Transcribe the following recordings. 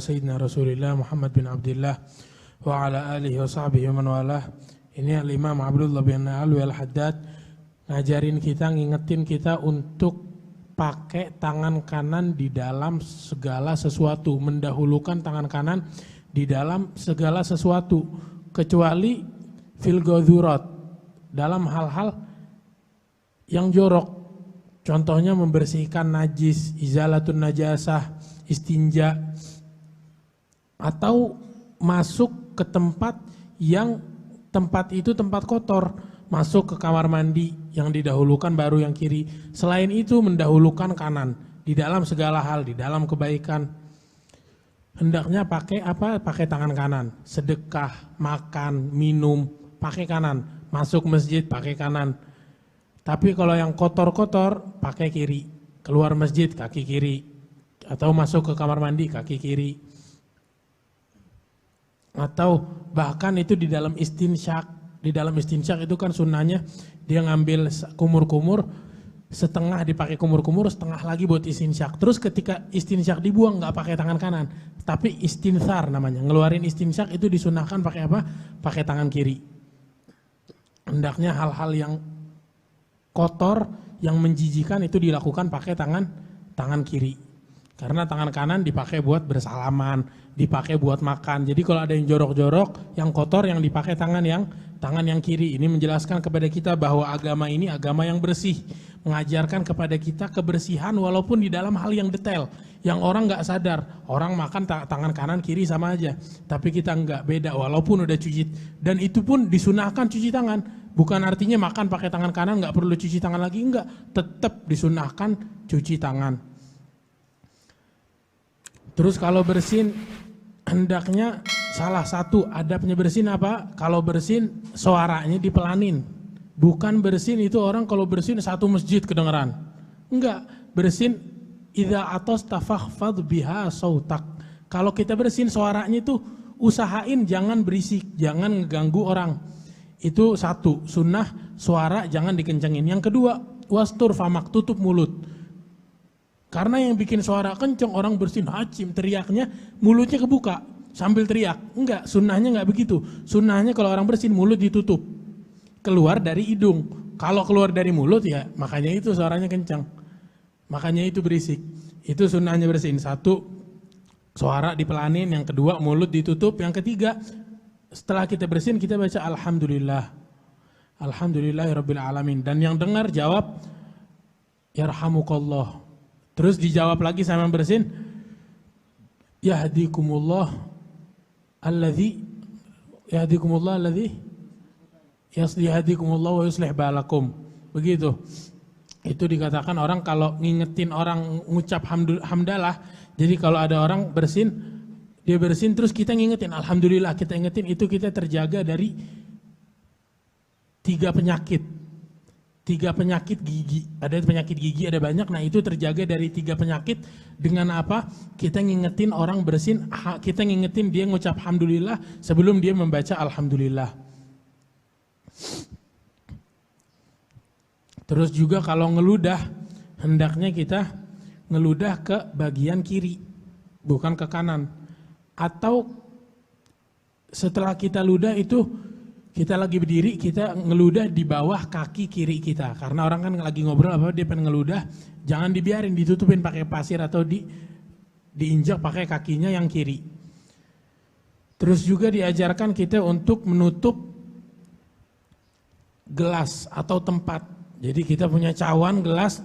sayyidina Rasulillah Muhammad bin Abdullah wa ala alihi wa sahbihi wa man walah. Ini Al-Imam Abdullah bin Alwi Al-Haddad ngajarin kita, ngingetin kita untuk pakai tangan kanan di dalam segala sesuatu, mendahulukan tangan kanan di dalam segala sesuatu, kecuali fil ghadhurat, dalam hal-hal yang jorok. Contohnya membersihkan najis, izalatun najasah, istinja, atau masuk ke tempat yang tempat itu tempat kotor, masuk ke kamar mandi yang didahulukan baru yang kiri. Selain itu mendahulukan kanan di dalam segala hal, di dalam kebaikan. Hendaknya pakai apa? Pakai tangan kanan. Sedekah, makan, minum, pakai kanan. Masuk masjid pakai kanan. Tapi kalau yang kotor-kotor pakai kiri. Keluar masjid kaki kiri. Atau masuk ke kamar mandi kaki kiri. Atau bahkan itu di dalam istinsyak. Di dalam istinsyak itu kan sunnahnya dia ngambil kumur-kumur, setengah dipakai kumur-kumur, setengah lagi buat istinsyak. Terus ketika istinsyak dibuang nggak pakai tangan kanan, tapi istinthar namanya. Ngeluarin istinsyak itu disunahkan pakai apa? Pakai tangan kiri. Hendaknya hal-hal yang kotor, yang menjijikan itu dilakukan pakai tangan kiri. Karena tangan kanan dipakai buat bersalaman, dipakai buat makan. Jadi kalau ada yang jorok-jorok, yang kotor yang dipakai tangan yang kiri. Ini menjelaskan kepada kita bahwa agama ini agama yang bersih. Mengajarkan kepada kita kebersihan walaupun di dalam hal yang detail. Yang orang nggak sadar, orang makan tangan kanan kiri sama aja. Tapi kita nggak, beda walaupun udah cuci. Dan itu pun disunahkan cuci tangan. Bukan artinya makan pakai tangan kanan nggak perlu cuci tangan lagi, enggak. Tetap disunahkan cuci tangan. Terus kalau bersin, hendaknya salah satu adabnya bersin apa? Kalau bersin suaranya dipelanin. Bukan bersin itu orang kalau bersin satu masjid kedengeran. Enggak, bersin idza atasta fakhfad biha sautak. Kalau kita bersin suaranya itu usahain jangan berisik, jangan ngeganggu orang. Itu satu, sunnah suara jangan dikencengin. Yang kedua, wastur famak, tutup mulut. Karena yang bikin suara kenceng orang bersin hacim, teriaknya mulutnya kebuka sambil teriak. Enggak, sunnahnya enggak begitu. Sunnahnya kalau orang bersin mulut ditutup, keluar dari hidung. Kalau keluar dari mulut ya makanya itu suaranya kencang. Makanya itu berisik. Itu sunnahnya bersin. Satu, suara dipelanin. Yang kedua, mulut ditutup. Yang ketiga, setelah kita bersin kita baca alhamdulillah. Alhamdulillahirabbil alamin. Dan yang dengar jawab yarhamukallah. Terus dijawab lagi sama yang bersin, yahdikumullah alladzi yahdikumullah wa yuslih balakum. Begitu. Itu dikatakan orang kalau ngingetin orang ngucap hamdalah. Jadi kalau ada orang bersin, dia bersin terus kita ngingetin alhamdulillah, kita ingetin, itu kita terjaga dari 3 penyakit. 3 penyakit gigi. Ada penyakit gigi ada banyak. Nah itu terjaga dari 3 penyakit dengan apa? Kita ngingetin orang bersin, kita ngingetin dia ngucap alhamdulillah sebelum dia membaca alhamdulillah. Terus juga kalau ngeludah, hendaknya kita ngeludah ke bagian kiri, bukan ke kanan. Atau setelah kita ludah itu, kita lagi berdiri, kita ngeludah di bawah kaki kiri kita. Karena orang kan lagi ngobrol apa dia pengen ngeludah, jangan dibiarin, ditutupin pakai pasir atau diinjak pakai kakinya yang kiri. Terus juga diajarkan kita untuk menutup gelas atau tempat. Jadi kita punya cawan gelas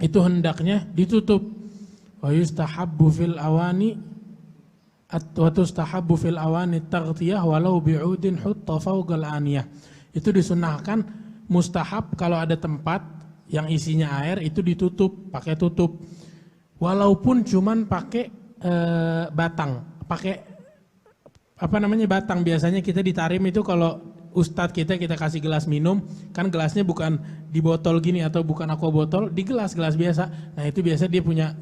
itu hendaknya ditutup. Wa yustahabbu fil awani wa tustahabbu fil awani taghtiyah walau bi'udin hutta fawqal aniyah. Itu disunahkan mustahab kalau ada tempat yang isinya air itu ditutup, pakai tutup. Walaupun cuman pakai batang, pakai batang. Biasanya kita di tarim itu kalau ustadz kita kasih gelas minum, kan gelasnya bukan di botol gini atau bukan aqua botol, di gelas biasa. Nah itu biasa dia punya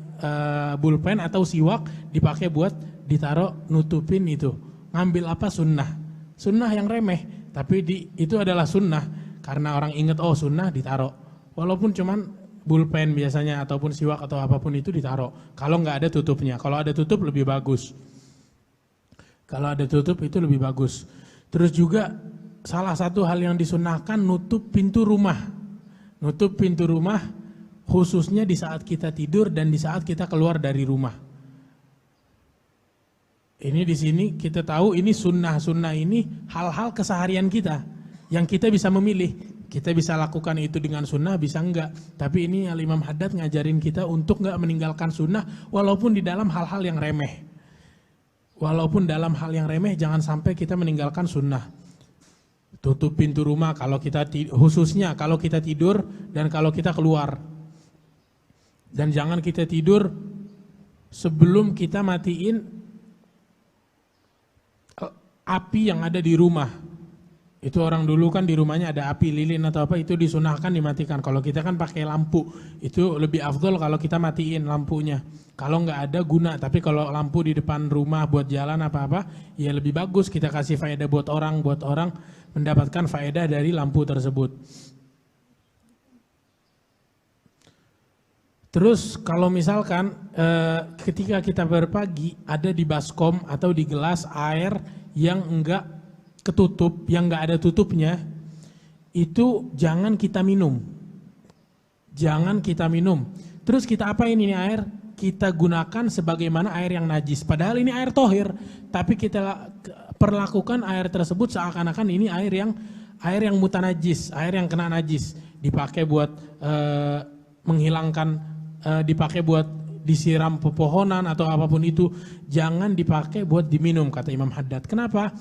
bulpen atau siwak dipakai buat ditaruh nutupin itu. Ngambil apa? Sunnah yang remeh, tapi itu adalah sunnah karena orang ingat oh sunnah ditaruh. Walaupun cuman pulpen biasanya ataupun siwak atau apapun itu ditaruh. Kalau nggak ada tutupnya, kalau ada tutup lebih bagus. Kalau ada tutup itu lebih bagus. Terus juga salah satu hal yang disunahkan nutup pintu rumah. Nutup pintu rumah khususnya di saat kita tidur dan di saat kita keluar dari rumah. Ini di sini kita tahu ini sunnah-sunnah ini hal-hal keseharian kita yang kita bisa memilih. Kita bisa lakukan itu dengan sunnah, bisa enggak. Tapi ini Imam Haddad ngajarin kita untuk enggak meninggalkan sunnah walaupun di dalam hal-hal yang remeh. Walaupun dalam hal yang remeh jangan sampai kita meninggalkan sunnah. Tutup pintu rumah kalau kita khususnya kalau kita tidur dan kalau kita keluar. Dan jangan kita tidur sebelum kita matiin api yang ada di rumah. Itu orang dulu kan di rumahnya ada api lilin atau apa itu disunahkan dimatikan. Kalau kita kan pakai lampu itu lebih afdol kalau kita matiin lampunya. Kalau nggak ada guna, tapi kalau lampu di depan rumah buat jalan apa-apa ya lebih bagus kita kasih faedah buat orang mendapatkan faedah dari lampu tersebut. Terus kalau misalkan ketika kita berpagi ada di baskom atau di gelas air yang enggak ketutup, yang enggak ada tutupnya, itu jangan kita minum. Jangan kita minum. Terus kita apain ini air? Kita gunakan sebagaimana air yang najis. Padahal ini air tohir, tapi kita perlakukan air tersebut seakan-akan ini air yang mutanajis, air yang kena najis. Dipakai buat menghilangkan, dipakai buat disiram pepohonan atau apapun itu. Jangan dipakai buat diminum, kata Imam Haddad. Kenapa?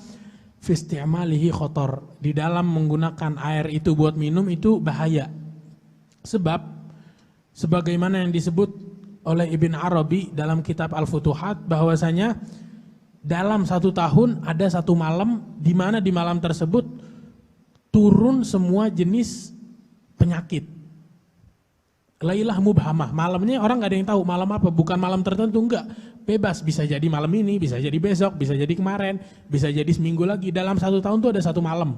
Fisti'malihi khotor. Di dalam menggunakan air itu buat minum itu bahaya. Sebab sebagaimana yang disebut oleh Ibn Arabi dalam kitab Al-Futuhat bahwasanya dalam 1 tahun ada 1 malam di mana di malam tersebut turun semua jenis penyakit. Lailah mubhamah, malamnya orang nggak ada yang tahu malam apa, bukan malam tertentu, enggak, bebas, bisa jadi malam ini, bisa jadi besok, bisa jadi kemarin, bisa jadi seminggu lagi. Dalam 1 tahun tuh ada 1 malam.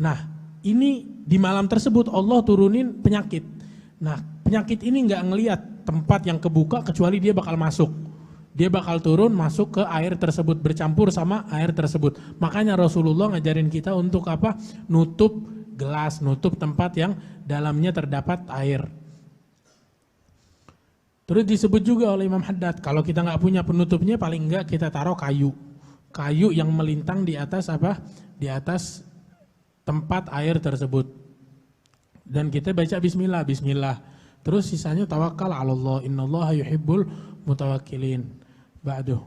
Nah ini di malam tersebut Allah turunin penyakit. Nah penyakit ini nggak ngelihat tempat yang kebuka kecuali dia bakal masuk. Dia bakal turun masuk ke air tersebut, bercampur sama air tersebut. Makanya Rasulullah ngajarin kita untuk apa? Nutup gelas, nutup tempat yang dalamnya terdapat air. Terus disebut juga oleh Imam Haddad, kalau kita nggak punya penutupnya paling enggak kita taruh kayu. Kayu yang melintang di atas apa? Di atas tempat air tersebut. Dan kita baca bismillah, bismillah. Terus sisanya tawakal 'alallah, innallaha yuhibbul mutawakkilin. Ba'du.